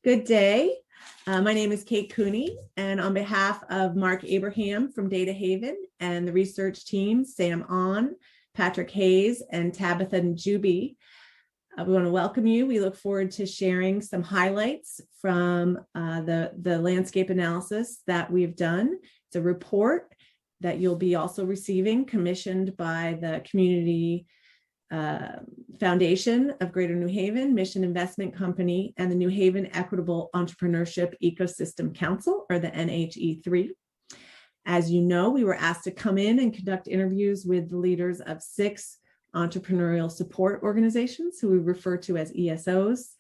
Good day. My name is Kate Cooney, and on behalf of Mark Abraham from Data Haven and the research team, Sam On, Patrick Hayes, and Tabitha Njubi, we want to welcome you. We look forward to sharing some highlights from the landscape analysis that we've done. It's a report that you'll be also receiving, commissioned by the Community Foundation of Greater New Haven, Mission Investment Company, and the New Haven Equitable Entrepreneurship Ecosystem Council, or the NHE3. As you know, we were asked to come in and conduct interviews with the leaders of 6 entrepreneurial support organizations, who we refer to as ESOs,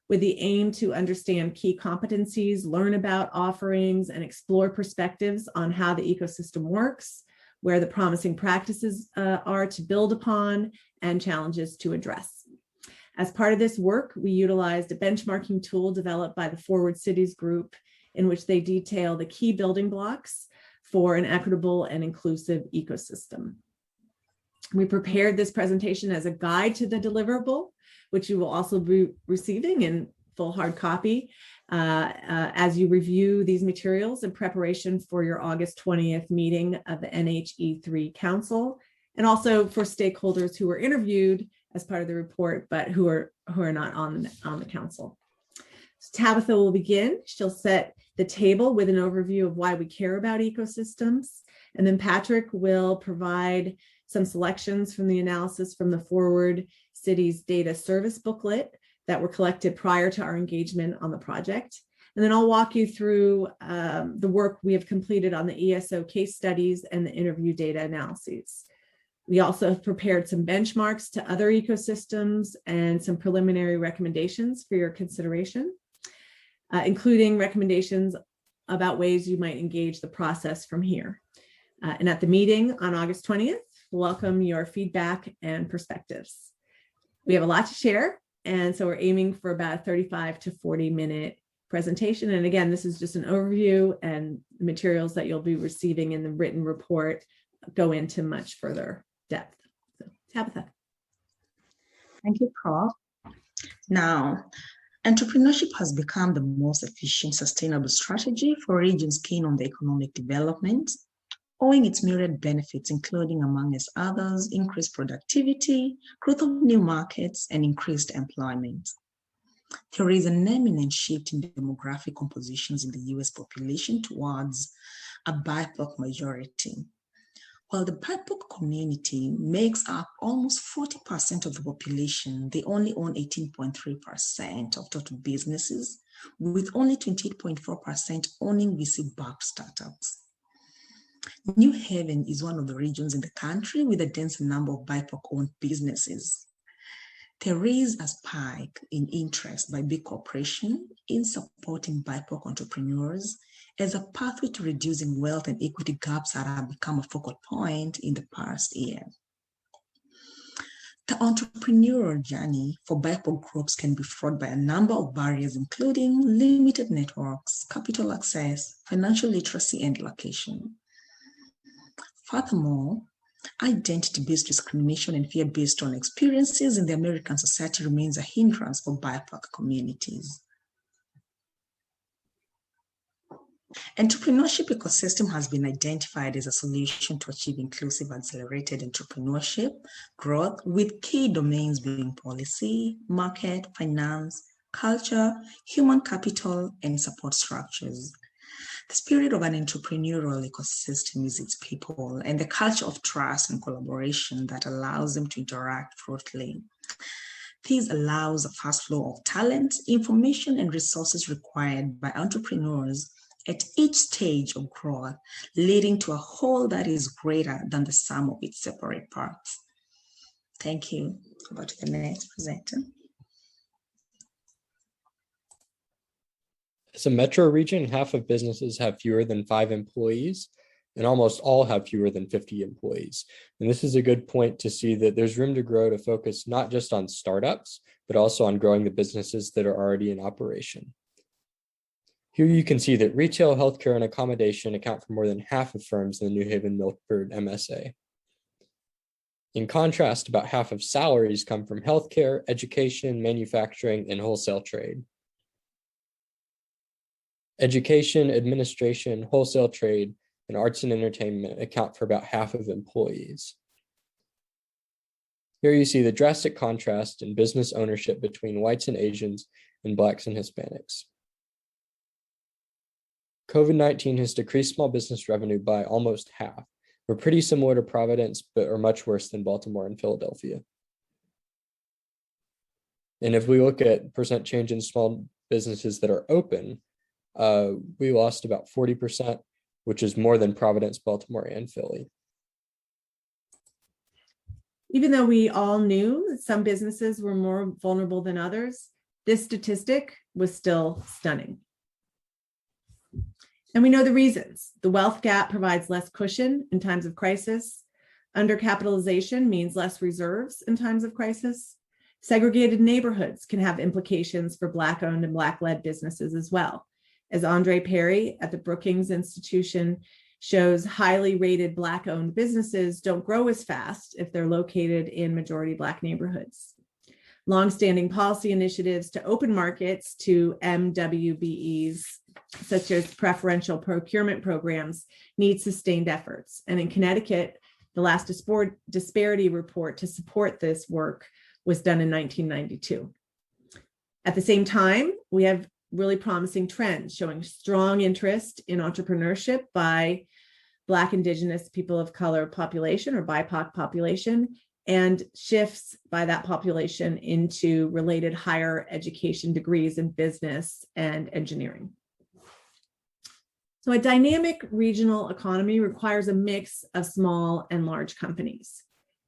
with the aim to understand key competencies, learn about offerings, and explore perspectives on how the ecosystem works, where the promising practices are to build upon, and challenges to address. As part of this work, we utilized a benchmarking tool developed by the Forward Cities group, in which they detail the key building blocks for an equitable and inclusive ecosystem. We prepared this presentation as a guide to the deliverable, which you will also be receiving in full hard copy as you review these materials in preparation for your August 20th meeting of the NHE3 Council, and also for stakeholders who were interviewed as part of the report, but who are not on the council. So Tabitha will begin. She'll set the table with an overview of why we care about ecosystems, and then Patrick will provide some selections from the analysis from the Forward Cities Data Service booklet that were collected prior to our engagement on the project. And then I'll walk you through the work we have completed on the ESO case studies and the interview data analyses. We also have prepared some benchmarks to other ecosystems and some preliminary recommendations for your consideration, including recommendations about ways you might engage the process from here. And at the meeting on August 20th, welcome your feedback and perspectives. We have a lot to share, and so we're aiming for about a 35 to 40-minute presentation. And again, this is just an overview, and the materials that you'll be receiving in the written report go into much further depth. So, Tabitha. Thank you, Prof. Now, entrepreneurship has become the most efficient, sustainable strategy for regions keen on the economic development, owing its myriad benefits, including, among others, increased productivity, growth of new markets, and increased employment. There is an eminent shift in demographic compositions in the US population towards a BIPOC majority. While the BIPOC community makes up almost 40% of the population, they only own 18.3% of total businesses, with only 28.4% owning VC-backed startups. New Haven is one of the regions in the country with a dense number of BIPOC-owned businesses. There is a spike in interest by big corporations in supporting BIPOC entrepreneurs as a pathway to reducing wealth and equity gaps that have become a focal point in the past year. The entrepreneurial journey for BIPOC groups can be fraught by a number of barriers, including limited networks, capital access, financial literacy, and location. Furthermore, identity-based discrimination and fear based on experiences in the American society remains a hindrance for BIPOC communities. Entrepreneurship ecosystem has been identified as a solution to achieve inclusive, accelerated entrepreneurship growth, with key domains being policy, market, finance, culture, human capital, and support structures. The spirit of an entrepreneurial ecosystem is its people and the culture of trust and collaboration that allows them to interact fruitfully. This allows a fast flow of talent, information, and resources required by entrepreneurs at each stage of growth, leading to a whole that is greater than the sum of its separate parts. Thank you. Over to the next presenter. As a metro region, half of businesses have fewer than 5 employees, and almost all have fewer than 50 employees. And this is a good point to see that there's room to grow, to focus not just on startups, but also on growing the businesses that are already in operation. Here you can see that retail, healthcare, and accommodation account for more than half of firms in the New Haven-Milford MSA. In contrast, about half of salaries come from healthcare, education, manufacturing, and wholesale trade. Education, administration, wholesale trade, and arts and entertainment account for about half of employees. Here you see the drastic contrast in business ownership between whites and Asians and Blacks and Hispanics. COVID-19 has decreased small business revenue by almost half. We're pretty similar to Providence, but are much worse than Baltimore and Philadelphia. And if we look at percent change in small businesses that are open, we lost about 40%, which is more than Providence, Baltimore, and Philly. Even though we all knew that some businesses were more vulnerable than others, this statistic was still stunning. And we know the reasons. The wealth gap provides less cushion in times of crisis. Undercapitalization means less reserves in times of crisis. Segregated neighborhoods can have implications for Black-owned and Black-led businesses as well. As Andre Perry at the Brookings Institution shows, highly rated Black-owned businesses don't grow as fast if they're located in majority Black neighborhoods. Longstanding policy initiatives to open markets to MWBEs, such as preferential procurement programs, need sustained efforts. And in Connecticut, the last disparity report to support this work was done in 1992. At the same time, we have really promising trends showing strong interest in entrepreneurship by Black, Indigenous, people of color population or BIPOC population, and shifts by that population into related higher education degrees in business and engineering. So a dynamic regional economy requires a mix of small and large companies.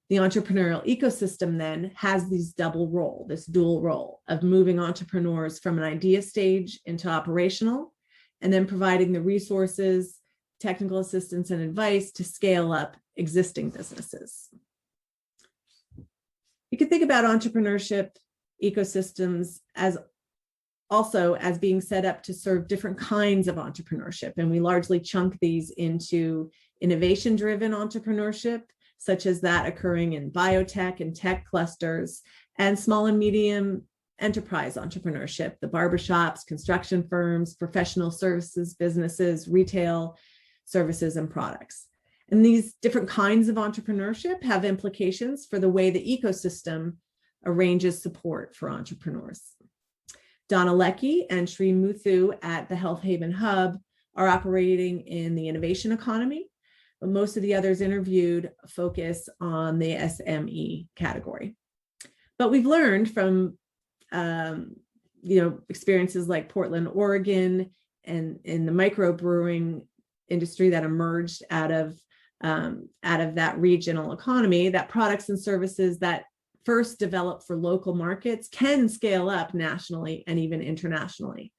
The entrepreneurial ecosystem then has this dual role of moving entrepreneurs from an idea stage into operational, and then providing the resources, technical assistance, and advice to scale up existing businesses. You could think about entrepreneurship ecosystems as being set up to serve different kinds of entrepreneurship. And we largely chunk these into innovation-driven entrepreneurship, such as that occurring in biotech and tech clusters, and small and medium enterprise entrepreneurship, the barbershops, construction firms, professional services businesses, retail services and products. And these different kinds of entrepreneurship have implications for the way the ecosystem arranges support for entrepreneurs. Donna Leckie and Sri Muthu at the Health Haven Hub are operating in the innovation economy, but most of the others interviewed focus on the SME category. But we've learned from experiences like Portland, Oregon, and in the microbrewing industry that emerged out of that regional economy, that products and services that first developed for local markets can scale up nationally and even internationally.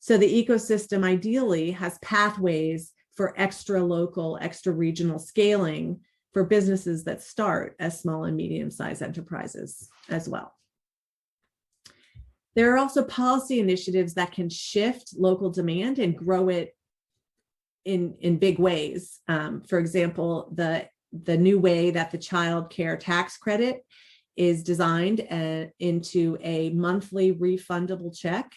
So the ecosystem ideally has pathways for extra local, extra regional scaling for businesses that start as small and medium-sized enterprises as well. There are also policy initiatives that can shift local demand and grow it in big ways. For example, the new way that the child care tax credit is designed into a monthly refundable check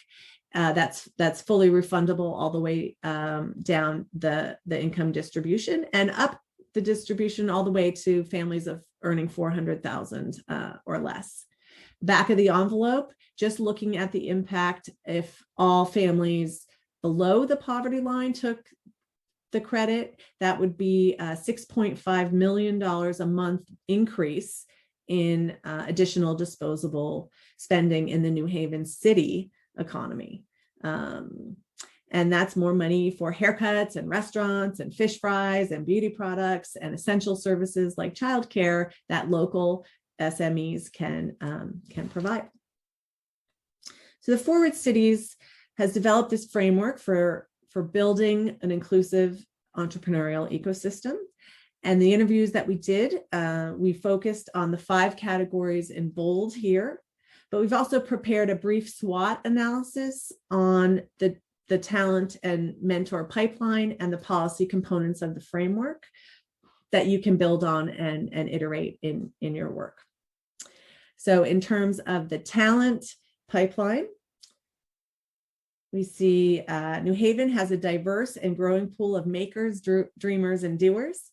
that's fully refundable all the way down the income distribution and up the distribution all the way to families of earning $400,000 or less. Back of the envelope, just looking at the impact if all families below the poverty line took the credit, that would be a $6.5 million a month increase in additional disposable spending in the New Haven city economy. And that's more money for haircuts and restaurants and fish fries and beauty products and essential services like childcare that local SMEs can provide. So the Forward Cities has developed this framework for building an inclusive entrepreneurial ecosystem. And the interviews that we did, we focused on the 5 categories in bold here, but we've also prepared a brief SWOT analysis on the talent and mentor pipeline and the policy components of the framework that you can build on and iterate in your work. So in terms of the talent pipeline, We see New Haven has a diverse and growing pool of makers, dreamers, and doers.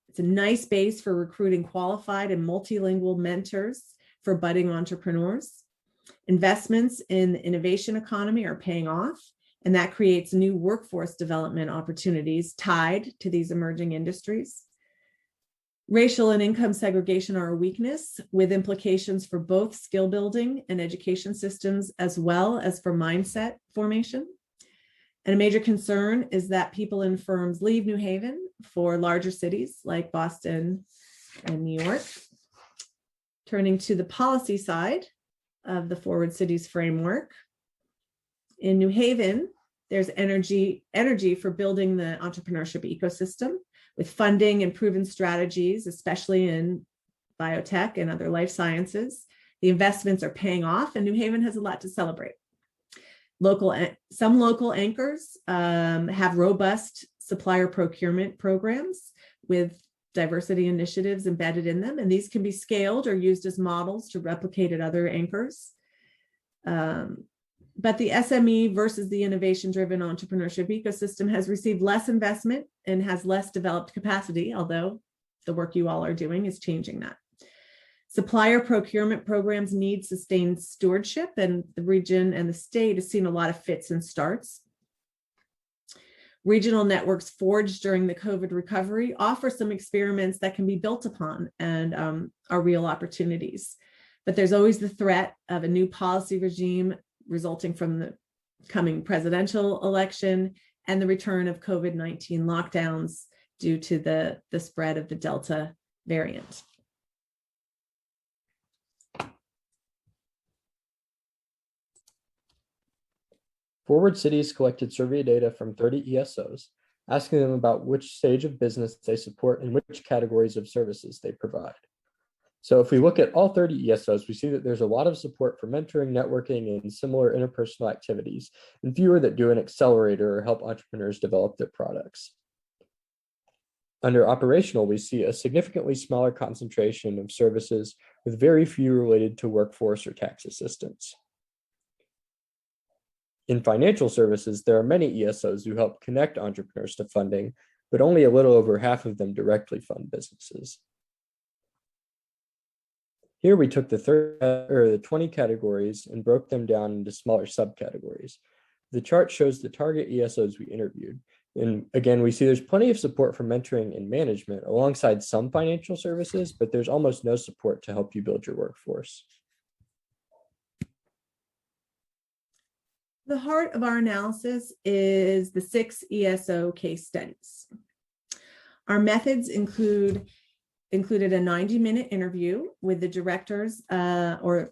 It's a nice base for recruiting qualified and multilingual mentors for budding entrepreneurs. Investments in the innovation economy are paying off, and that creates new workforce development opportunities tied to these emerging industries. Racial and income segregation are a weakness, with implications for both skill building and education systems, as well as for mindset formation. And a major concern is that people in firms leave New Haven for larger cities like Boston and New York. Turning to the policy side of the Forward Cities framework. In New Haven, there's energy for building the entrepreneurship ecosystem with funding and proven strategies, especially in biotech and other life sciences. The investments are paying off, and New Haven has a lot to celebrate. Some local anchors have robust supplier procurement programs with diversity initiatives embedded in them, and these can be scaled or used as models to replicate at other anchors. But the SME versus the innovation-driven entrepreneurship ecosystem has received less investment and has less developed capacity, although the work you all are doing is changing that. Supplier procurement programs need sustained stewardship, and the region and the state has seen a lot of fits and starts. Regional networks forged during the COVID recovery offer some experiments that can be built upon and are real opportunities. But there's always the threat of a new policy regime resulting from the coming presidential election and the return of COVID-19 lockdowns due to the spread of the Delta variant. Forward Cities collected survey data from 30 ESOs, asking them about which stage of business they support and which categories of services they provide. So if we look at all 30 ESOs, we see that there's a lot of support for mentoring, networking, and similar interpersonal activities, and fewer that do an accelerator or help entrepreneurs develop their products. Under operational, we see a significantly smaller concentration of services with very few related to workforce or tax assistance. In financial services, there are many ESOs who help connect entrepreneurs to funding, but only a little over half of them directly fund businesses. Here we took the 20 categories and broke them down into smaller subcategories. The chart shows the target ESOs we interviewed. And again, we see there's plenty of support for mentoring and management alongside some financial services, but there's almost no support to help you build your workforce. The heart of our analysis is the 6 ESO case studies. Our methods included a 90-minute interview with the directors or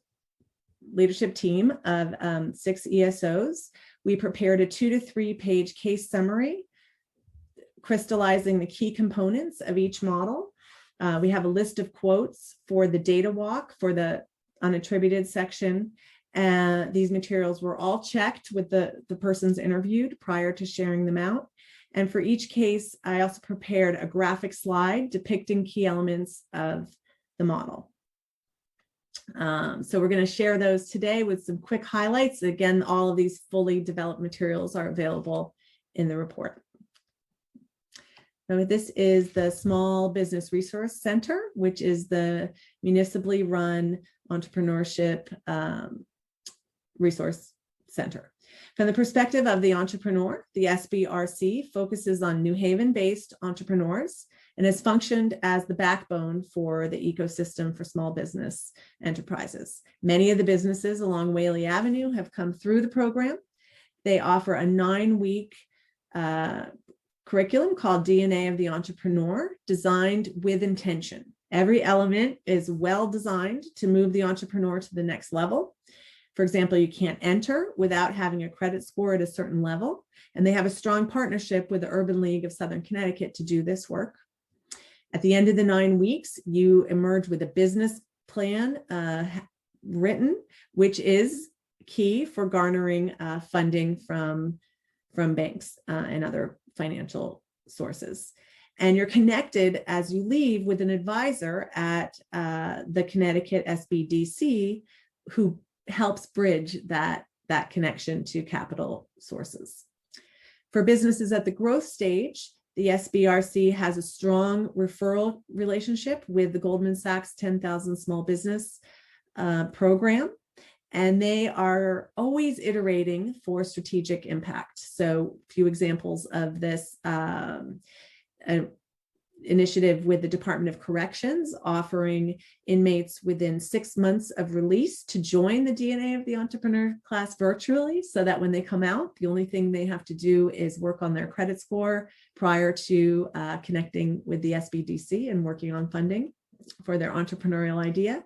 leadership team of 6 ESOs. We prepared a 2 to 3 page case summary, crystallizing the key components of each model. We have a list of quotes for the data walk for the unattributed section. These materials were all checked with the persons interviewed prior to sharing them out. And for each case, I also prepared a graphic slide depicting key elements of the model. So we're going to share those today with some quick highlights. Again, all of these fully developed materials are available in the report. So this is the Small Business Resource Center, which is the municipally run entrepreneurship resource center. From the perspective of the entrepreneur, the SBRC focuses on New Haven-based entrepreneurs and has functioned as the backbone for the ecosystem for small business enterprises. Many of the businesses along Whaley Avenue have come through the program. They offer a 9-week curriculum called DNA of the Entrepreneur, designed with intention. Every element is well designed to move the entrepreneur to the next level. For example, you can't enter without having a credit score at a certain level, and they have a strong partnership with the Urban League of Southern Connecticut to do this work. At the end of the 9 weeks, you emerge with a business plan written, which is key for garnering funding from banks and other financial sources. And you're connected as you leave with an advisor at the Connecticut SBDC who helps bridge that that connection to capital sources. For businesses at the growth stage, the SBRC has a strong referral relationship with the Goldman Sachs 10,000 Small Business program, and they are always iterating for strategic impact. So a few examples of this initiative with the Department of Corrections, offering inmates within 6 months of release to join the DNA of the Entrepreneur class virtually, so that when they come out, the only thing they have to do is work on their credit score prior to connecting with the SBDC and working on funding for their entrepreneurial idea.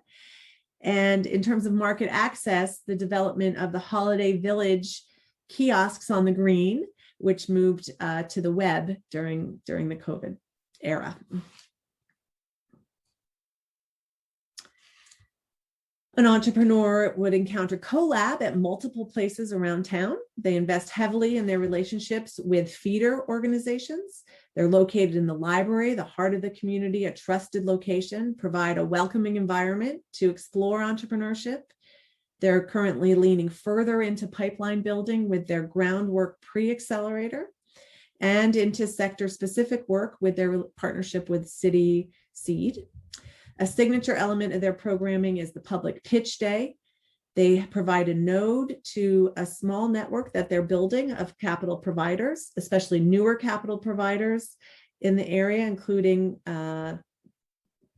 And in terms of market access, the development of the Holiday Village kiosks on the green, which moved to the web during the COVID era. An entrepreneur would encounter collab at multiple places around town. They invest heavily in their relationships with feeder organizations. They're located in the library, the heart of the community, a trusted location, provide a welcoming environment to explore entrepreneurship. They're currently leaning further into pipeline building with their groundwork pre-accelerator, and into sector-specific work with their partnership with City Seed. A signature element of their programming is the public pitch day. They provide a node to a small network that they're building of capital providers, especially newer capital providers in the area, including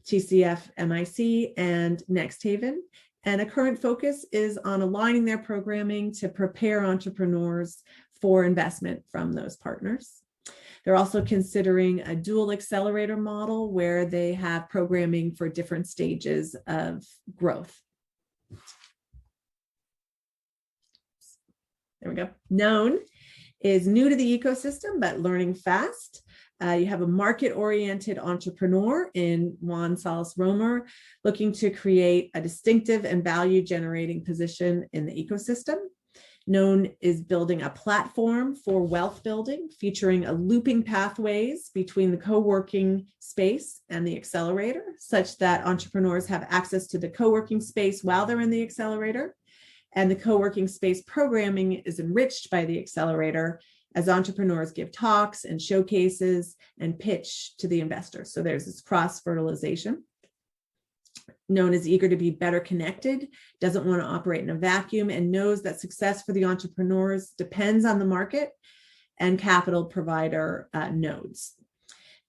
TCF, MIC, and Next Haven. And a current focus is on aligning their programming to prepare entrepreneurs for investment from those partners. They're also considering a dual accelerator model where they have programming for different stages of growth. There we go. Known is new to the ecosystem, but learning fast. You have a market-oriented entrepreneur in Juan Salas Romer looking to create a distinctive and value-generating position in the ecosystem. Known is building a platform for wealth building, featuring a looping pathways between the co-working space and the accelerator, such that entrepreneurs have access to the co-working space while they're in the accelerator. And the co-working space programming is enriched by the accelerator as entrepreneurs give talks and showcases and pitch to the investors. So there's this cross-fertilization. Known as eager to be better connected, doesn't want to operate in a vacuum, and knows that success for the entrepreneurs depends on the market and capital provider nodes.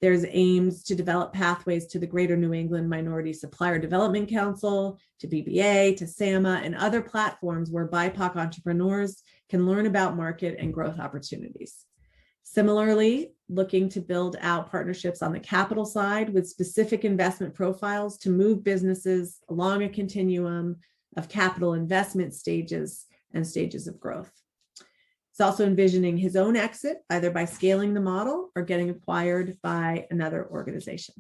There's aims to develop pathways to the Greater New England Minority Supplier Development Council, to BBA, to SAMA, and other platforms where BIPOC entrepreneurs can learn about market and growth opportunities. Similarly, looking to build out partnerships on the capital side with specific investment profiles to move businesses along a continuum of capital investment stages and stages of growth. He's also envisioning his own exit, either by scaling the model or getting acquired by another organization.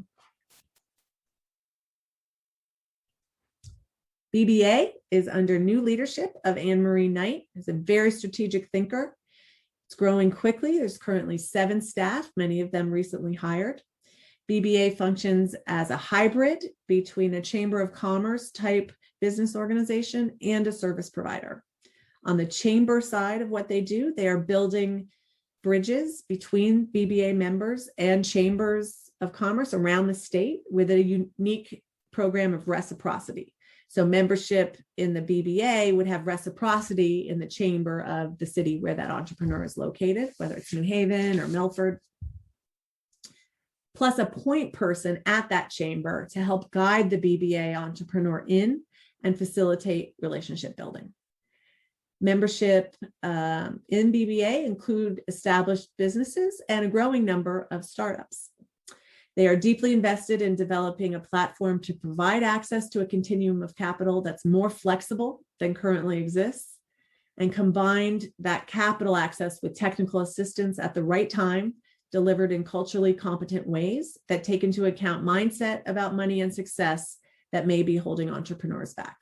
BBA is under new leadership of Anne-Marie Knight, who's a very strategic thinker. It's growing quickly. There's currently 7 staff, many of them recently hired. BBA functions as a hybrid between a Chamber of Commerce type business organization and a service provider. On the chamber side of what they do, they are building bridges between BBA members and chambers of commerce around the state with a unique program of reciprocity. So membership in the BBA would have reciprocity in the chamber of the city where that entrepreneur is located, whether it's New Haven or Milford, plus a point person at that chamber to help guide the BBA entrepreneur in and facilitate relationship building. Membership in BBA include established businesses and a growing number of startups. They are deeply invested in developing a platform to provide access to a continuum of capital that's more flexible than currently exists, and combined that capital access with technical assistance at the right time, delivered in culturally competent ways that take into account mindset about money and success that may be holding entrepreneurs back.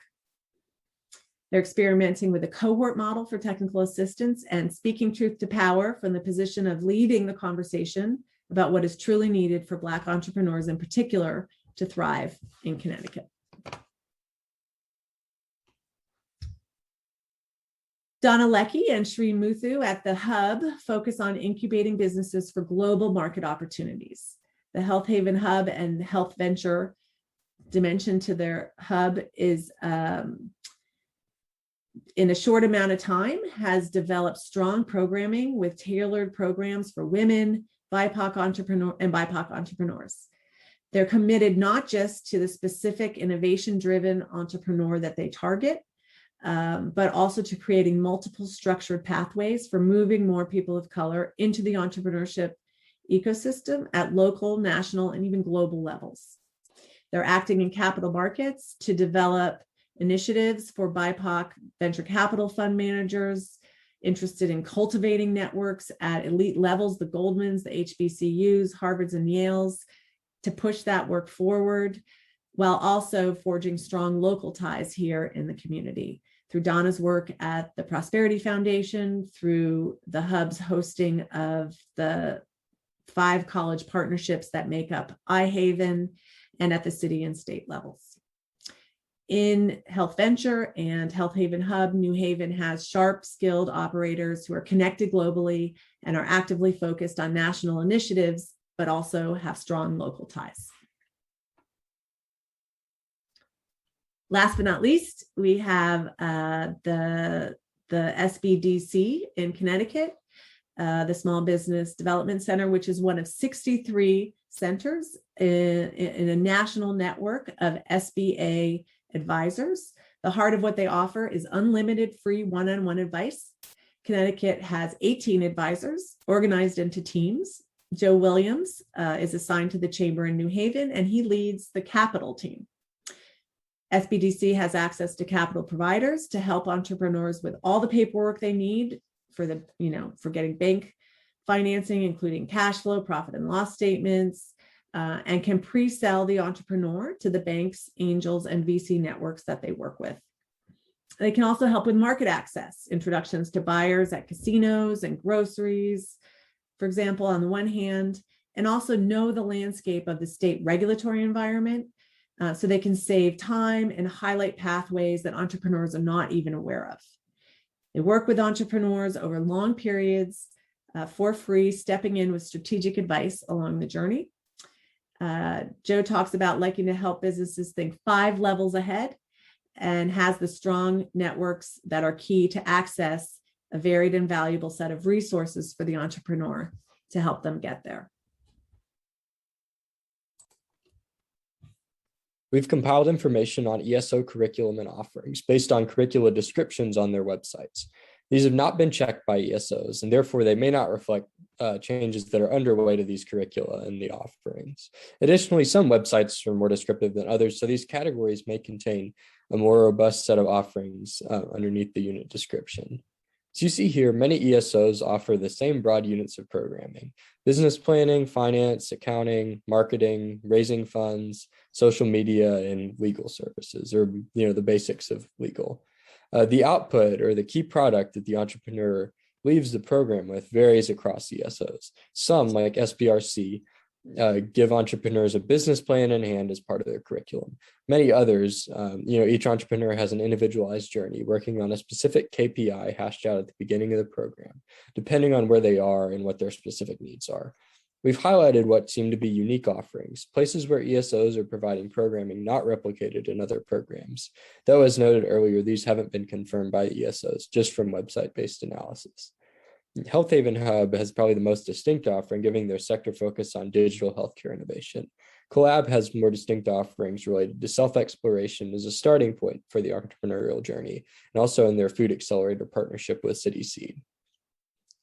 They're experimenting with a cohort model for technical assistance and speaking truth to power from the position of leading the conversation about what is truly needed for Black entrepreneurs in particular to thrive in Connecticut. Donna Leckie and Sri Muthu at the Hub focus on incubating businesses for global market opportunities. The Health Haven Hub and Health Venture dimension to their hub is, in a short amount of time, has developed strong programming with tailored programs for women, BIPOC entrepreneurs. They're committed not just to the specific innovation-driven entrepreneur that they target, but also to creating multiple structured pathways for moving more people of color into the entrepreneurship ecosystem at local, national, and even global levels. They're acting in capital markets to develop initiatives for BIPOC venture capital fund managers interested in cultivating networks at elite levels, the Goldmans, the HBCUs, Harvards, and Yales, to push that work forward, while also forging strong local ties here in the community. Through Donna's work at the Prosperity Foundation, through the Hub's hosting of the 5 college partnerships that make up iHaven, and at the city and state levels. In Health Venture and Health Haven Hub, New Haven has sharp, skilled operators who are connected globally and are actively focused on national initiatives, but also have strong local ties. Last but not least, we have the SBDC in Connecticut, the Small Business Development Center, which is one of 63 centers in a national network of SBA advisors. The heart of what they offer is unlimited free one-on-one advice. Connecticut has 18 advisors organized into teams. Joe Williams is assigned to the chamber in New Haven, and he leads the capital team. SBDC has access to capital providers to help entrepreneurs with all the paperwork they need for getting bank financing, including cash flow, profit and loss statements, and can pre-sell the entrepreneur to the banks, angels, and VC networks that they work with. They can also help with market access, introductions to buyers at casinos and groceries, for example, on the one hand, and also know the landscape of the state regulatory environment so they can save time and highlight pathways that entrepreneurs are not even aware of. They work with entrepreneurs over long periods for free, stepping in with strategic advice along the journey. Joe talks about liking to help businesses think 5 levels ahead and has the strong networks that are key to access a varied and valuable set of resources for the entrepreneur to help them get there. We've compiled information on ESO curriculum and offerings based on curricula descriptions on their websites. These have not been checked by ESOs, and therefore they may not reflect changes that are underway to these curricula and the offerings. Additionally, some websites are more descriptive than others, so these categories may contain a more robust set of offerings underneath the unit description. As you see here, many ESOs offer the same broad units of programming: business planning, finance, accounting, marketing, raising funds, social media, and legal services, or the basics of legal. The output or the key product that the entrepreneur leaves the program with varies across ESOs. Some, like SBRC, give entrepreneurs a business plan in hand as part of their curriculum. Many others, each entrepreneur has an individualized journey working on a specific KPI hashed out at the beginning of the program, depending on where they are and what their specific needs are. We've highlighted what seem to be unique offerings, places where ESOs are providing programming not replicated in other programs. Though, as noted earlier, these haven't been confirmed by ESOs, just from website-based analysis. Health Haven Hub has probably the most distinct offering, giving their sector focus on digital healthcare innovation. Collab has more distinct offerings related to self-exploration as a starting point for the entrepreneurial journey, and also in their food accelerator partnership with City Seed.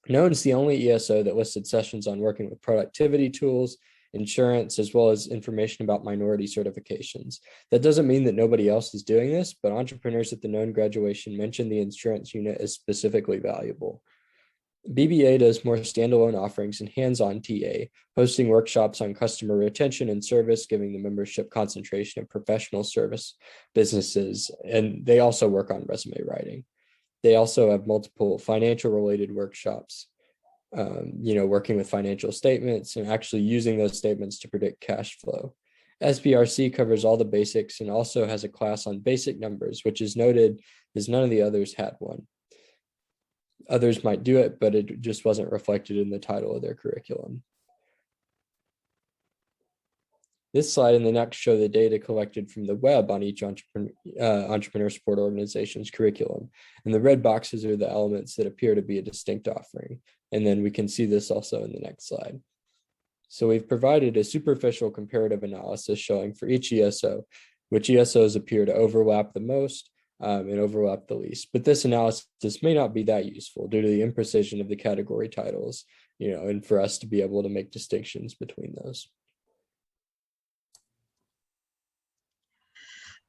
Known is the only ESO that listed sessions on working with productivity tools, insurance, as well as information about minority certifications. That doesn't mean that nobody else is doing this, but entrepreneurs at the known graduation mentioned the insurance unit as specifically valuable. BBA does more standalone offerings and hands-on TA, hosting workshops on customer retention and service, giving the membership concentration of professional service businesses, and they also work on resume writing. They also have multiple financial related workshops, working with financial statements and actually using those statements to predict cash flow. SBRC covers all the basics and also has a class on basic numbers, which is noted as none of the others had one. Others might do it, but it just wasn't reflected in the title of their curriculum. This slide and the next show the data collected from the web on each entrepreneur support organization's curriculum. And the red boxes are the elements that appear to be a distinct offering. And then we can see this also in the next slide. So we've provided a superficial comparative analysis showing for each ESO, which ESOs appear to overlap the most and overlap the least. But this analysis may not be that useful due to the imprecision of the category titles, and for us to be able to make distinctions between those.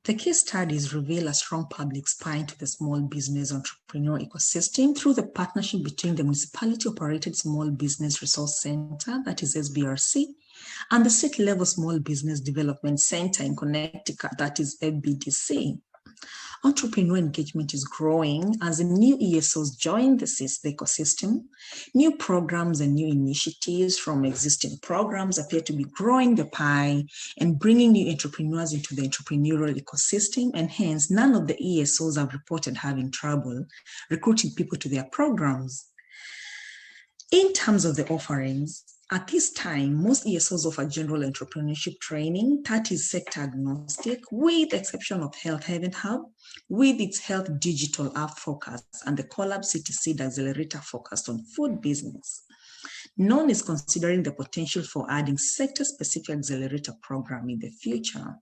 The case studies reveal a strong public spine to the small business entrepreneur ecosystem through the partnership between the municipality-operated Small Business Resource Center, that is SBRC, and the state-level Small Business Development Center in Connecticut, that is FBDC. Entrepreneur engagement is growing as new ESOs join the ecosystem. New programs and new initiatives from existing programs appear to be growing the pie and bringing new entrepreneurs into the entrepreneurial ecosystem, and hence none of the ESOs have reported having trouble recruiting people to their programs. In terms of the offerings, at this time, most ESOs offer general entrepreneurship training that is sector agnostic, with the exception of Health Haven Hub, with its health digital app focus, and the Collab City Seed Accelerator focused on food business. None is considering the potential for adding sector-specific accelerator program in the future.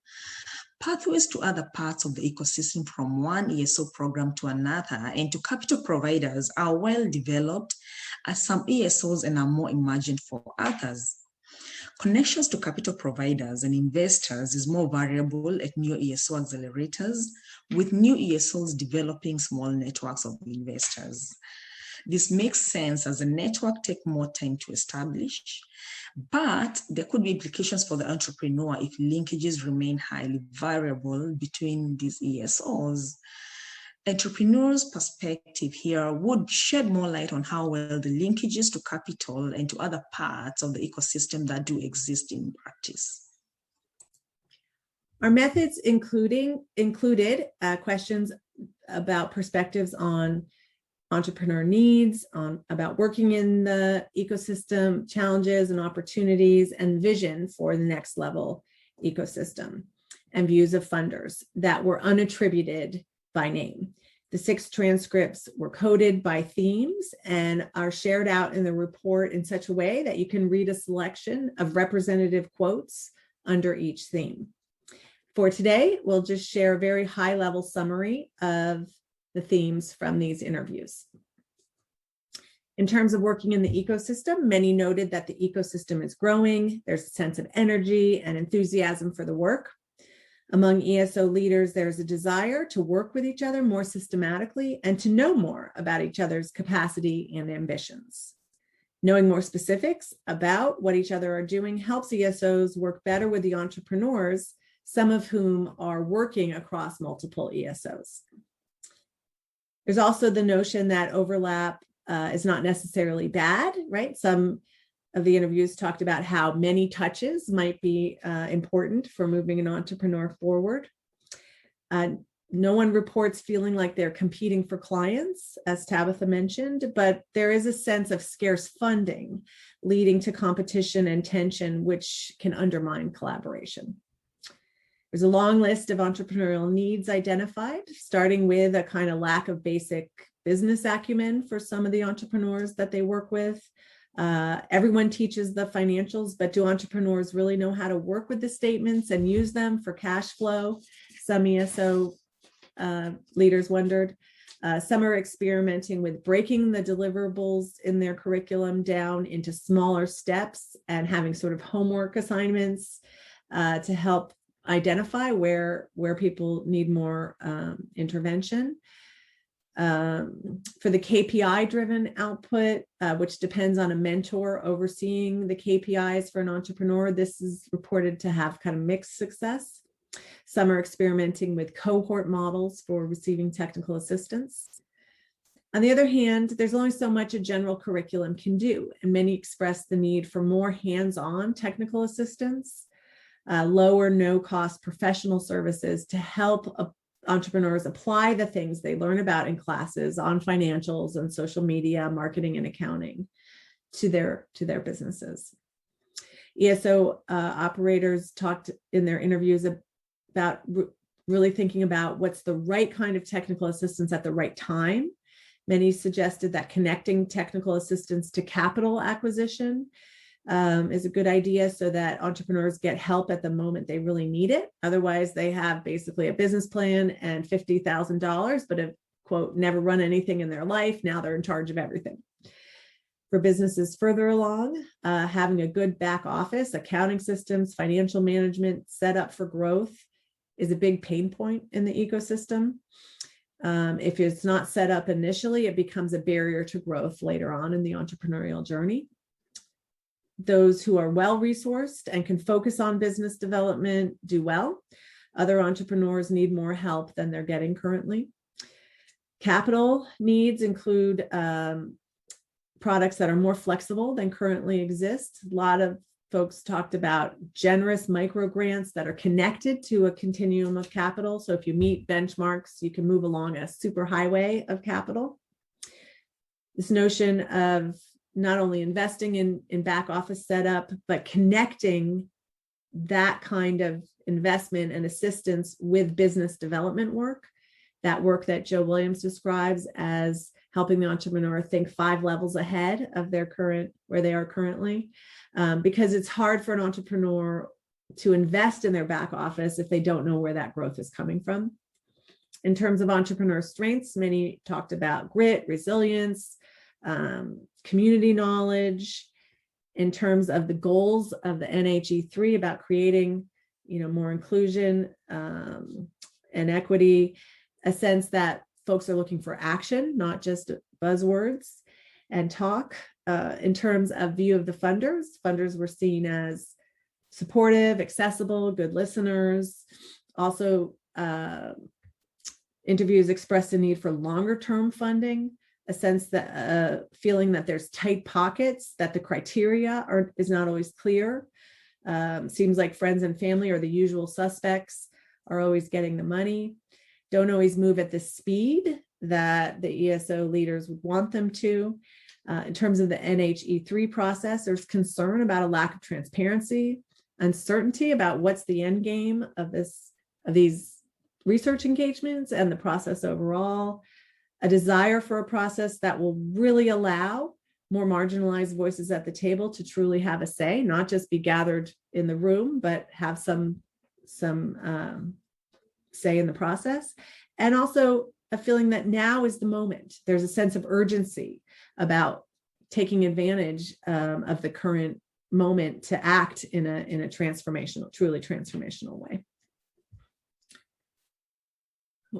Pathways to other parts of the ecosystem from one ESO program to another and to capital providers are well developed as some ESOs and are more emergent for others. Connections to capital providers and investors is more variable at new ESO accelerators, with new ESOs developing small networks of investors. This makes sense as a network takes more time to establish, but there could be implications for the entrepreneur if linkages remain highly variable between these ESOs. Entrepreneurs' perspective here would shed more light on how well the linkages to capital and to other parts of the ecosystem that do exist in practice. Our methods included questions about perspectives on entrepreneur needs, about working in the ecosystem, challenges and opportunities, and vision for the next level ecosystem, and views of funders that were unattributed by name. The 6 transcripts were coded by themes and are shared out in the report in such a way that you can read a selection of representative quotes under each theme. For today, we'll just share a very high-level summary of the themes from these interviews. In terms of working in the ecosystem, many noted that the ecosystem is growing. There's a sense of energy and enthusiasm for the work. Among ESO leaders, there's a desire to work with each other more systematically and to know more about each other's capacity and ambitions. Knowing more specifics about what each other are doing helps ESOs work better with the entrepreneurs, some of whom are working across multiple ESOs. There's also the notion that overlap is not necessarily bad, right? Some of the interviews talked about how many touches might be important for moving an entrepreneur forward. No one reports feeling like they're competing for clients, as Tabitha mentioned, but there is a sense of scarce funding leading to competition and tension, which can undermine collaboration. There's a long list of entrepreneurial needs identified, starting with a kind of lack of basic business acumen for some of the entrepreneurs that they work with. Everyone teaches the financials, but do entrepreneurs really know how to work with the statements and use them for cash flow? Some ESO leaders wondered. Some are experimenting with breaking the deliverables in their curriculum down into smaller steps and having sort of homework assignments to help identify where people need more intervention. For the KPI-driven output, which depends on a mentor overseeing the KPIs for an entrepreneur, this is reported to have kind of mixed success. Some are experimenting with cohort models for receiving technical assistance. On the other hand, there's only so much a general curriculum can do, and many express the need for more hands-on technical assistance, low or no-cost professional services to help entrepreneurs apply the things they learn about in classes on financials and social media, marketing and accounting to their businesses. ESO operators talked in their interviews about really thinking about what's the right kind of technical assistance at the right time. Many suggested that connecting technical assistance to capital acquisition is a good idea so that entrepreneurs get help at the moment they really need it. Otherwise, they have basically a business plan and $50,000, but have, quote, never run anything in their life. Now they're in charge of everything. For businesses further along, having a good back office, accounting systems, financial management set up for growth is a big pain point in the ecosystem. If it's not set up initially, it becomes a barrier to growth later on in the entrepreneurial journey. Those who are well-resourced and can focus on business development do well. Other entrepreneurs need more help than they're getting currently. Capital needs include products that are more flexible than currently exist. A lot of folks talked about generous micro grants that are connected to a continuum of capital. So if you meet benchmarks, you can move along a super highway of capital. This notion of not only investing in back office setup, but connecting that kind of investment and assistance with business development work, that work that Joe Williams describes as helping the entrepreneur think 5 levels ahead of their where they are currently, because it's hard for an entrepreneur to invest in their back office if they don't know where that growth is coming from. In terms of entrepreneur strengths, many talked about grit, resilience, community knowledge. In terms of the goals of the NHE3 about creating, more inclusion and equity, a sense that folks are looking for action, not just buzzwords and talk. In terms of view of the funders were seen as supportive, accessible, good listeners. Also, interviews expressed a need for longer term funding, a sense that feeling that there's tight pockets, that the criteria is not always clear. Seems like friends and family are the usual suspects, are always getting the money, don't always move at the speed that the ESO leaders would want them to. In terms of the NHE3 process, there's concern about a lack of transparency, uncertainty about what's the end game of these research engagements and the process overall, a desire for a process that will really allow more marginalized voices at the table to truly have a say, not just be gathered in the room, but have some say in the process. And also a feeling that now is the moment. There's a sense of urgency about taking advantage of the current moment to act in a truly transformational way.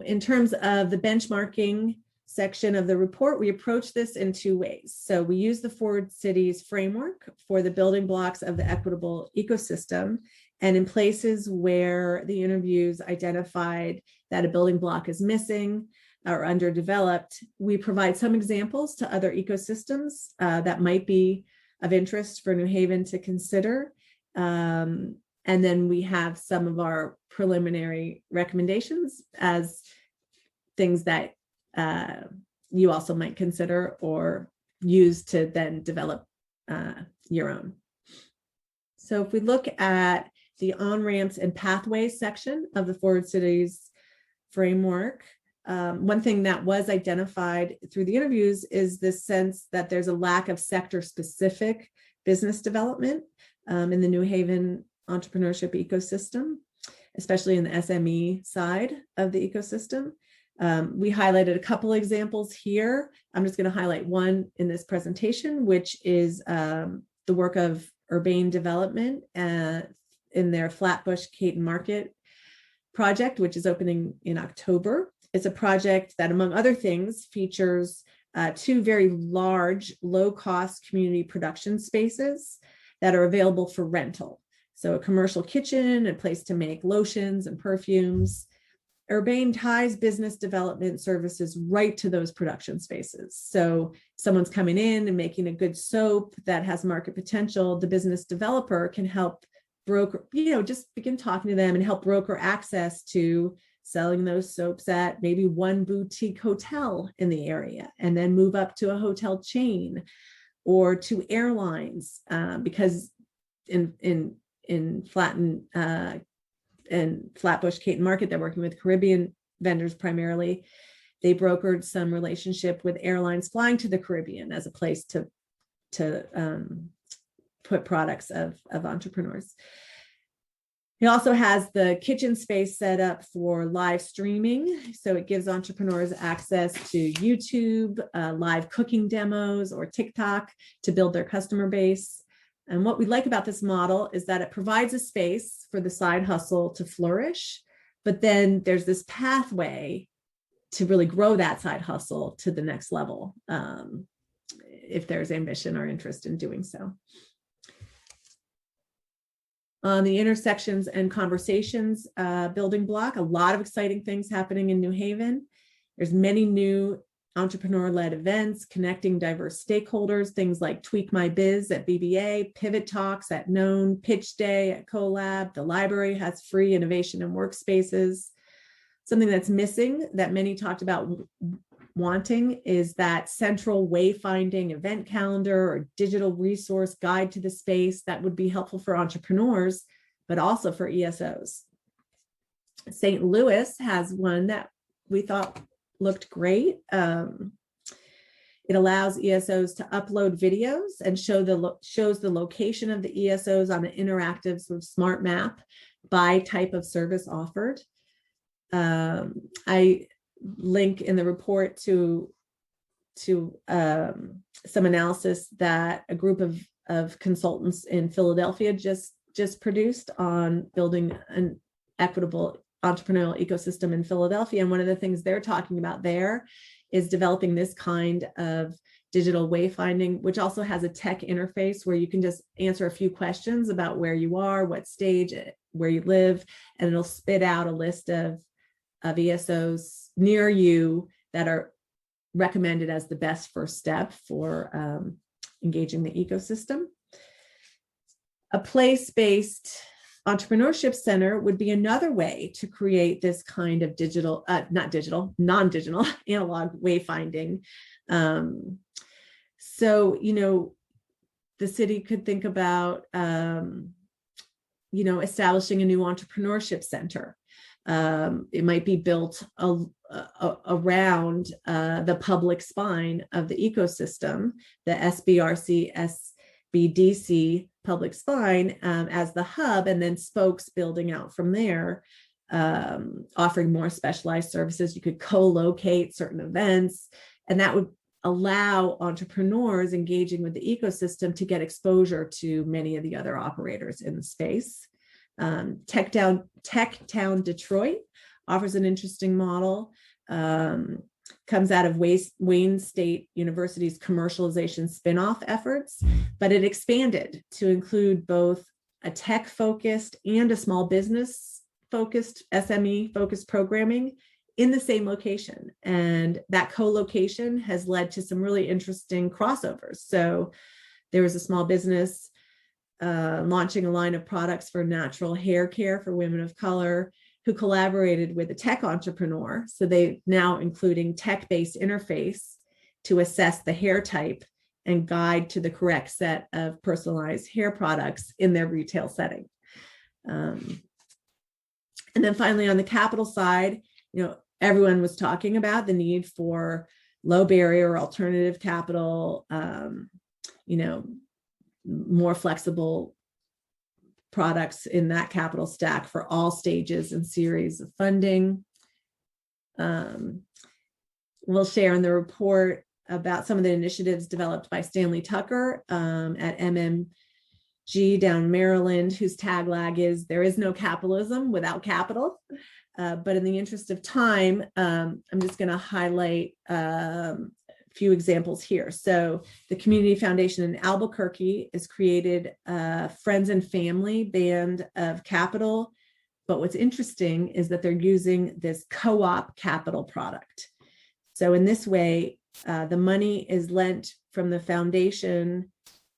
In terms of the benchmarking section of the report, we approach this in 2 ways. So we use the Forward Cities framework for the building blocks of the equitable ecosystem. And in places where the interviews identified that a building block is missing or underdeveloped, we provide some examples to other ecosystems that might be of interest for New Haven to consider. And then we have some of our preliminary recommendations as things that you also might consider or use to then develop your own. So if we look at the on-ramps and pathways section of the Forward Cities framework, one thing that was identified through the interviews is this sense that there's a lack of sector-specific business development in the New Haven entrepreneurship ecosystem, especially in the SME side of the ecosystem. We highlighted a couple examples here. I'm just going to highlight one in this presentation, which is the work of Urbane Development in their Flatbush Caton Market project, which is opening in October. It's a project that, among other things, features 2 very large, low-cost community production spaces that are available for rental. So a commercial kitchen, a place to make lotions and perfumes. Urbane ties business development services right to those production spaces. So if someone's coming in and making a good soap that has market potential, the business developer can help broker, just begin talking to them and help broker access to selling those soaps at maybe one boutique hotel in the area, and then move up to a hotel chain or to airlines, because in Flatbush, Caton Market, they're working with Caribbean vendors primarily. They brokered some relationship with airlines flying to the Caribbean as a place to put products of entrepreneurs. He also has the kitchen space set up for live streaming. So it gives entrepreneurs access to YouTube, live cooking demos, or TikTok to build their customer base. And what we like about this model is that it provides a space for the side hustle to flourish, but then there's this pathway to really grow that side hustle to the next level, if there's ambition or interest in doing so. On the intersections and conversations building block, a lot of exciting things happening in New Haven. There's many new entrepreneur-led events connecting diverse stakeholders, things like Tweak My Biz at BBA, Pivot Talks at Known, Pitch Day at CoLab. The library has free innovation and workspaces. Something that's missing that many talked about wanting is that central wayfinding event calendar or digital resource guide to the space that would be helpful for entrepreneurs, but also for ESOs. St. Louis has one that we thought looked great. It allows ESOs to upload videos and shows the location of the ESOs on an interactive sort of smart map by type of service offered. I link in the report to some analysis that a group of consultants in Philadelphia just produced on building an equitable entrepreneurial ecosystem in Philadelphia. And one of the things they're talking about there is developing this kind of digital wayfinding, which also has a tech interface where you can just answer a few questions about where you are, what stage, where you live, and it'll spit out a list of ESOs near you that are recommended as the best first step for engaging the ecosystem. A place-based entrepreneurship center would be another way to create this kind of non-digital analog wayfinding. So, the city could think about, establishing a new entrepreneurship center. It might be built around the public spine of the ecosystem, the SBRC, SBDC public spine as the hub, and then spokes building out from there, offering more specialized services. You could co-locate certain events, and that would allow entrepreneurs engaging with the ecosystem to get exposure to many of the other operators in the space. Tech Town Detroit offers an interesting model, comes out of Wayne State University's commercialization spinoff efforts, but it expanded to include both a tech-focused and a small business-focused, SME-focused programming in the same location. And that co-location has led to some really interesting crossovers. So there was a small business launching a line of products for natural hair care for women of color who collaborated with a tech entrepreneur. So they now including tech-based interface to assess the hair type and guide to the correct set of personalized hair products in their retail setting. And then finally, on the capital side, everyone was talking about the need for low barrier alternative capital, more flexible products in that capital stack for all stages and series of funding. We'll share in the report about some of the initiatives developed by Stanley Tucker at MMG down in Maryland, whose tagline is, "There is no capitalism without capital." But in the interest of time, I'm just going to highlight a few examples here. So the Community Foundation in Albuquerque has created a friends and family band of capital. But what's interesting is that they're using this co-op capital product. So in this way, the money is lent from the foundation.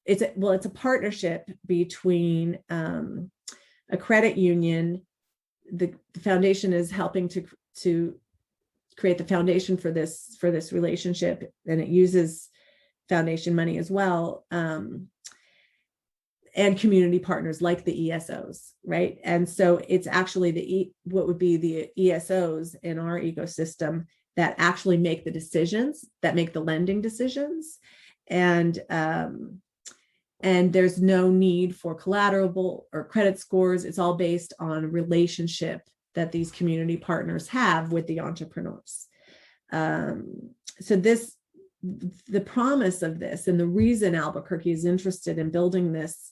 It's a partnership between a credit union the foundation is helping to create the foundation for this relationship, and it uses foundation money as well, and community partners like the ESOs, right? And so it's actually what would be the ESOs in our ecosystem that actually make the decisions, that make the lending decisions, and there's no need for collateral or credit scores. It's all based on relationship that these community partners have with the entrepreneurs. So the promise of this, and the reason Albuquerque is interested in building this,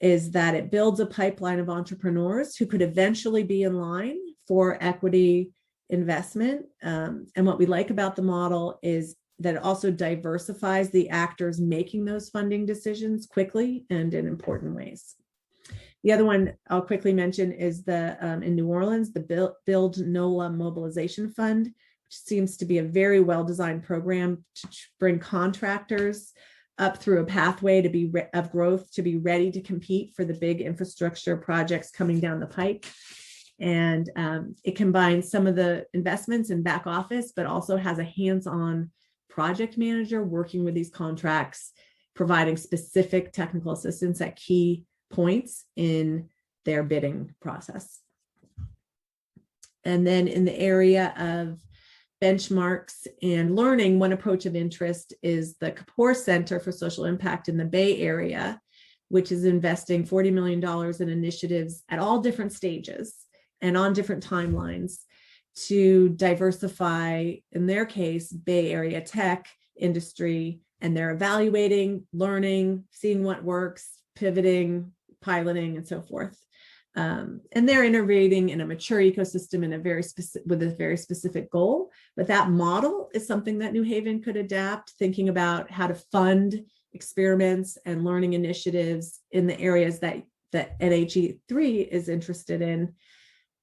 is that it builds a pipeline of entrepreneurs who could eventually be in line for equity investment. And what we like about the model is that it also diversifies the actors making those funding decisions quickly and in important ways. The other one I'll quickly mention is in New Orleans, the Build NOLA Mobilization Fund, which seems to be a very well-designed program to bring contractors up through a pathway of growth to be ready to compete for the big infrastructure projects coming down the pike. And it combines some of the investments in back office, but also has a hands-on project manager working with these contracts, providing specific technical assistance at key points in their bidding process. And then in the area of benchmarks and learning, one approach of interest is the Kapoor Center for Social Impact in the Bay Area, which is investing $40 million in initiatives at all different stages and on different timelines to diversify, in their case, Bay Area tech industry. And they're evaluating, learning, seeing what works, pivoting, piloting, and so forth. And they're innovating in a mature ecosystem with a very specific goal. But that model is something that New Haven could adapt, thinking about how to fund experiments and learning initiatives in the areas that NHE3 is interested in.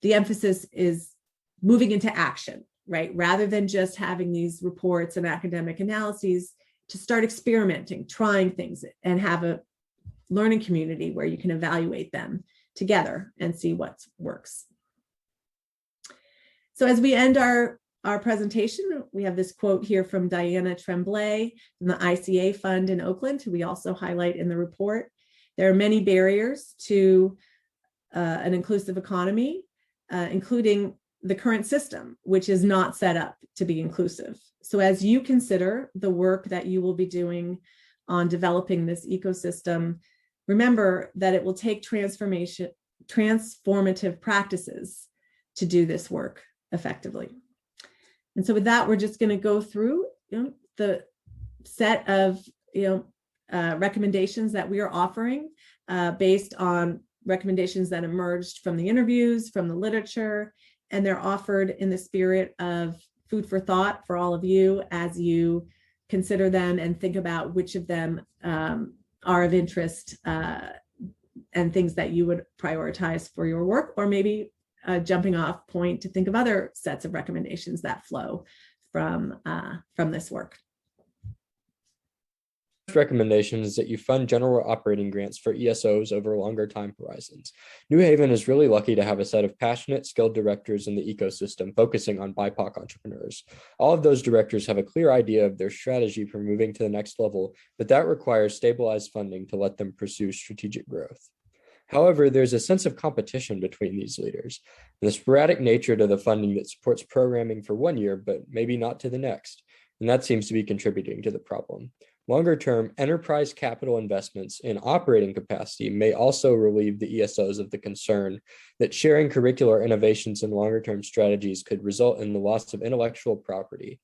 The emphasis is moving into action, right? Rather than just having these reports and academic analyses, to start experimenting, trying things, and have a learning community where you can evaluate them together and see what works. So as we end our presentation, we have this quote here from Diana Tremblay from the ICA Fund in Oakland, who we also highlight in the report. There are many barriers to an inclusive economy, including the current system, which is not set up to be inclusive. So as you consider the work that you will be doing on developing this ecosystem, remember that it will take transformative practices to do this work effectively. And so with that, we're just going to go through the set of recommendations that we are offering based on recommendations that emerged from the interviews, from the literature, and they're offered in the spirit of food for thought for all of you as you consider them and think about which of them are of interest and things that you would prioritize for your work, or maybe a jumping off point to think of other sets of recommendations that flow from this work. Recommendation is that you fund general operating grants for ESOs over longer time horizons. New Haven is really lucky to have a set of passionate, skilled directors in the ecosystem focusing on BIPOC entrepreneurs. All of those directors have a clear idea of their strategy for moving to the next level, but that requires stabilized funding to let them pursue strategic growth. However, there's a sense of competition between these leaders, and the sporadic nature to the funding that supports programming for 1 year, but maybe not to the next, and that seems to be contributing to the problem. Longer term, enterprise capital investments in operating capacity may also relieve the ESOs of the concern that sharing curricular innovations and longer term strategies could result in the loss of intellectual property.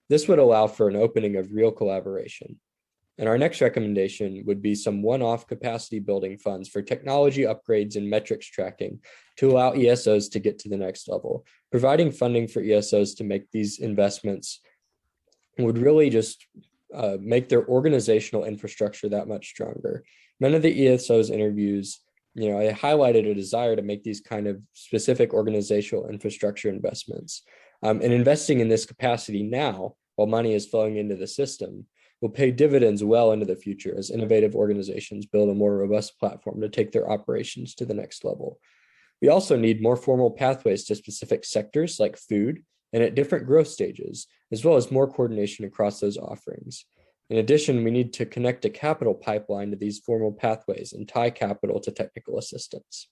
This would allow for an opening of real collaboration. And our next recommendation would be some one-off capacity building funds for technology upgrades and metrics tracking to allow ESOs to get to the next level. Providing funding for ESOs to make these investments would really just make their organizational infrastructure that much stronger. None of the ESOs interviews, I highlighted a desire to make these kind of specific organizational infrastructure investments. And investing in this capacity now, while money is flowing into the system, will pay dividends well into the future as innovative organizations build a more robust platform to take their operations to the next level. We also need more formal pathways to specific sectors like food and at different growth stages, as well as more coordination across those offerings. In addition, we need to connect a capital pipeline to these formal pathways and tie capital to technical assistance.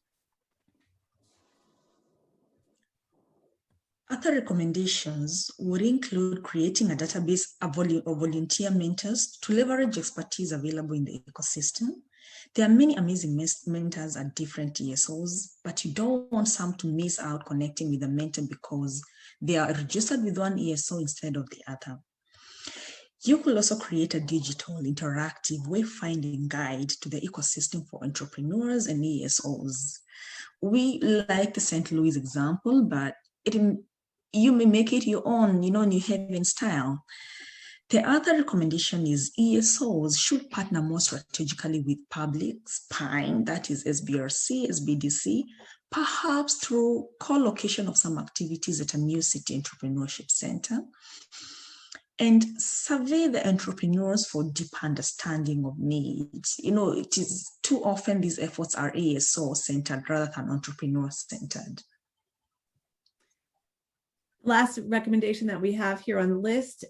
Other recommendations would include creating a database of volunteer mentors to leverage expertise available in the ecosystem. There are many amazing mentors at different ESOs, but you don't want some to miss out connecting with a mentor because they are registered with one ESO instead of the other. You could also create a digital interactive wayfinding guide to the ecosystem for entrepreneurs and ESOs. We like the St. Louis example, but you may make it your own, New Haven style. The other recommendation is ESOs should partner more strategically with publics, PINE, that is SBRC, SBDC, perhaps through co-location of some activities at a new city entrepreneurship center, and survey the entrepreneurs for deep understanding of needs. It is too often these efforts are ESO-centered rather than entrepreneur-centered. Last recommendation that we have here on the list,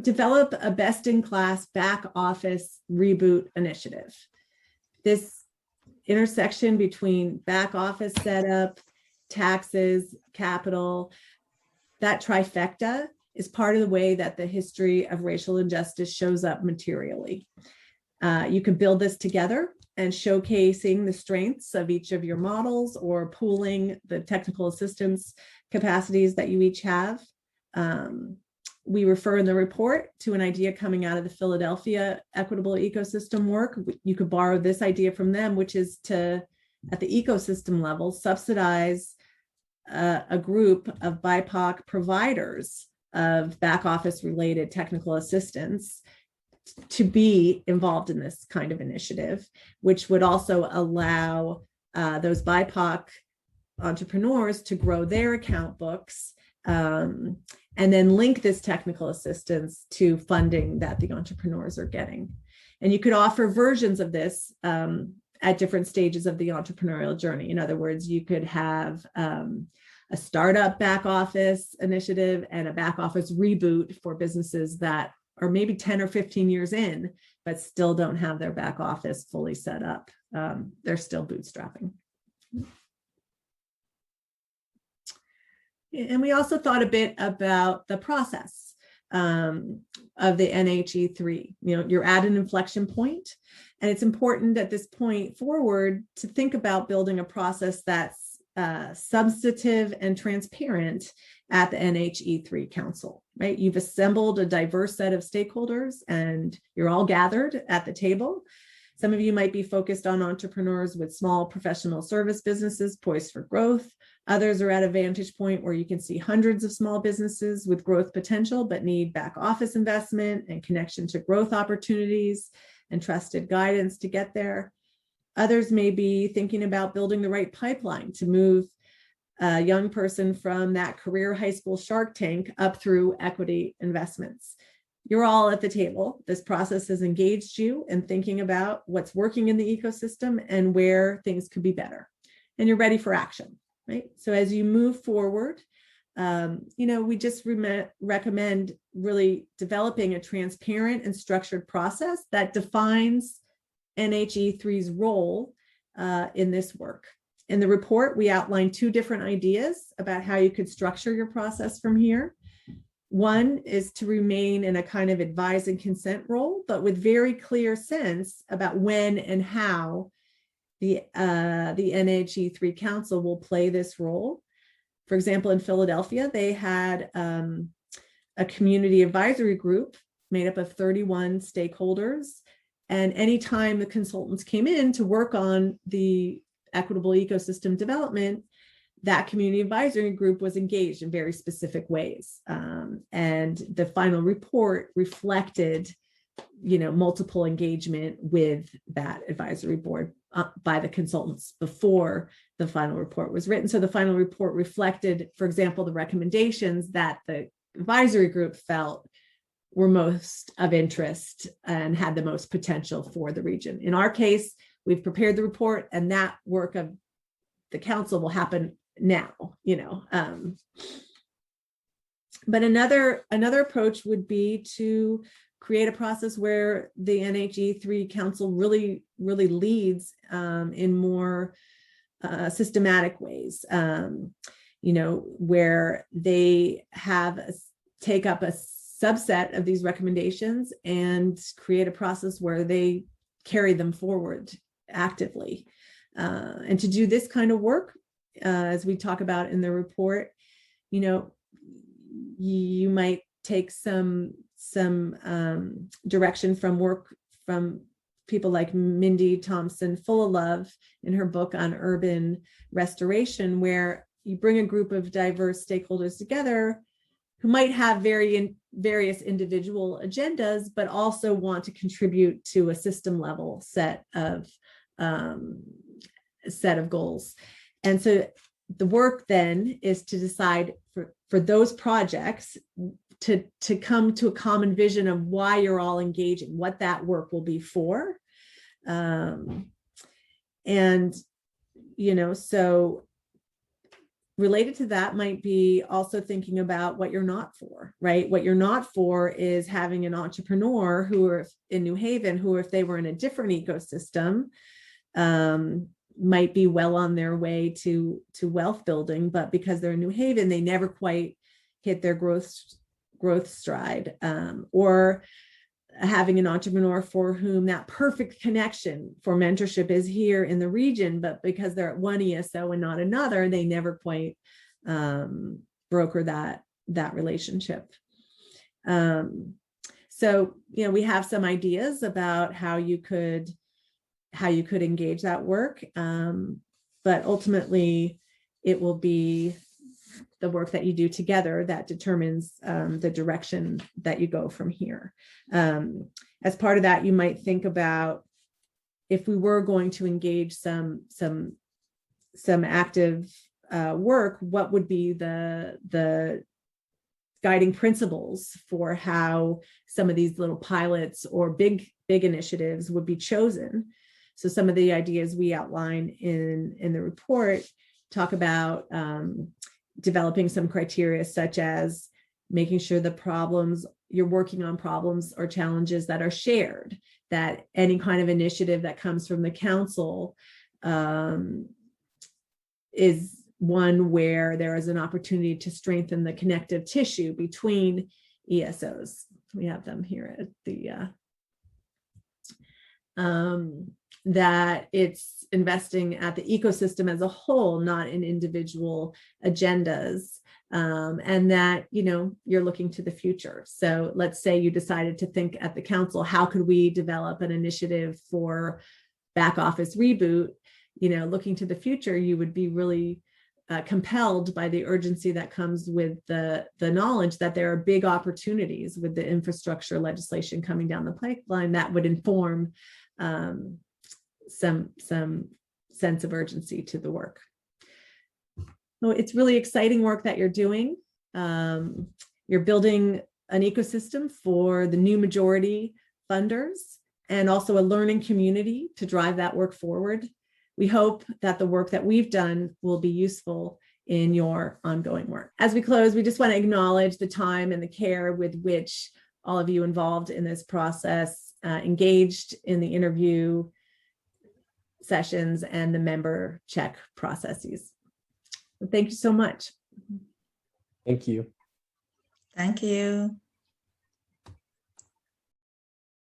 develop a best-in-class back office reboot initiative. This intersection between back office setup, taxes, capital, that trifecta is part of the way that the history of racial injustice shows up materially. You can build this together and showcasing the strengths of each of your models or pooling the technical assistance capacities that you each have. We refer in the report to an idea coming out of the Philadelphia Equitable Ecosystem work. You could borrow this idea from them, which is to, at the ecosystem level, subsidize a group of BIPOC providers of back office related technical assistance to be involved in this kind of initiative, which would also allow those BIPOC entrepreneurs to grow their account books and then link this technical assistance to funding that the entrepreneurs are getting. And you could offer versions of this at different stages of the entrepreneurial journey. In other words, you could have a startup back office initiative and a back office reboot for businesses that are maybe 10 or 15 years in, but still don't have their back office fully set up. They're still bootstrapping. And we also thought a bit about the process of the NHE3. You're at an inflection point, and it's important at this point forward to think about building a process that's substantive and transparent at the NHE3 Council, right? You've assembled a diverse set of stakeholders and you're all gathered at the table. Some of you might be focused on entrepreneurs with small professional service businesses poised for growth. Others are at a vantage point where you can see hundreds of small businesses with growth potential, but need back office investment and connection to growth opportunities and trusted guidance to get there. Others may be thinking about building the right pipeline to move a young person from that career high school Shark Tank up through equity investments. You're all at the table. This process has engaged you in thinking about what's working in the ecosystem and where things could be better. And you're ready for action, right? So as you move forward, we just recommend really developing a transparent and structured process that defines NHE3's role in this work. In the report, we outlined two different ideas about how you could structure your process from here. One is to remain in a kind of advise and consent role, but with very clear sense about when and how the NHE3 Council will play this role. For example, in Philadelphia, they had a community advisory group made up of 31 stakeholders. And anytime the consultants came in to work on the equitable ecosystem development, that community advisory group was engaged in very specific ways. And the final report reflected, multiple engagement with that advisory board by the consultants before the final report was written. So the final report reflected, for example, the recommendations that the advisory group felt were most of interest and had the most potential for the region. In our case, we've prepared the report, and that work of the council will happen now, but another approach would be to create a process where the NHE3 council really leads in more systematic ways, where they take up a subset of these recommendations and create a process where they carry them forward actively. And to do this kind of work, as we talk about in the report, you might take some direction from work from people like Mindy Thompson Full of Love in her book on urban restoration, where you bring a group of diverse stakeholders together who might have various individual agendas, but also want to contribute to a system level set of goals. And so the work then is to decide for those projects to come to a common vision of why you're all engaging, what that work will be for. So related to that might be also thinking about what you're not for, right? What you're not for is having an entrepreneur who are in New Haven, who if they were in a different ecosystem, might be well on their way to wealth building, but because they're in New Haven, they never quite hit their growth stride, or having an entrepreneur for whom that perfect connection for mentorship is here in the region, but because they're at one ESO and not another, they never quite broker that relationship. So, we have some ideas about how you could engage that work, but ultimately it will be the work that you do together that determines the direction that you go from here. As part of that, you might think about, if we were going to engage some active work, what would be the guiding principles for how some of these little pilots or big initiatives would be chosen. So some of the ideas we outline in the report talk about developing some criteria, such as making sure you're working on problems or challenges that are shared, that any kind of initiative that comes from the council is one where there is an opportunity to strengthen the connective tissue between ESOs. We have them here at the that it's investing at the ecosystem as a whole, not in individual agendas, and that you're looking to the future. So let's say you decided to think at the council, how could we develop an initiative for back office reboot? Looking to the future, you would be really compelled by the urgency that comes with the knowledge that there are big opportunities with the infrastructure legislation coming down the pipeline that would inform some sense of urgency to the work. So it's really exciting work that you're doing. You're building an ecosystem for the new majority funders and also a learning community to drive that work forward. We hope that the work that we've done will be useful in your ongoing work. As we close, we just want to acknowledge the time and the care with which all of you involved in this process engaged in the interview sessions and the member check processes. Thank you so much. Thank you. Thank you.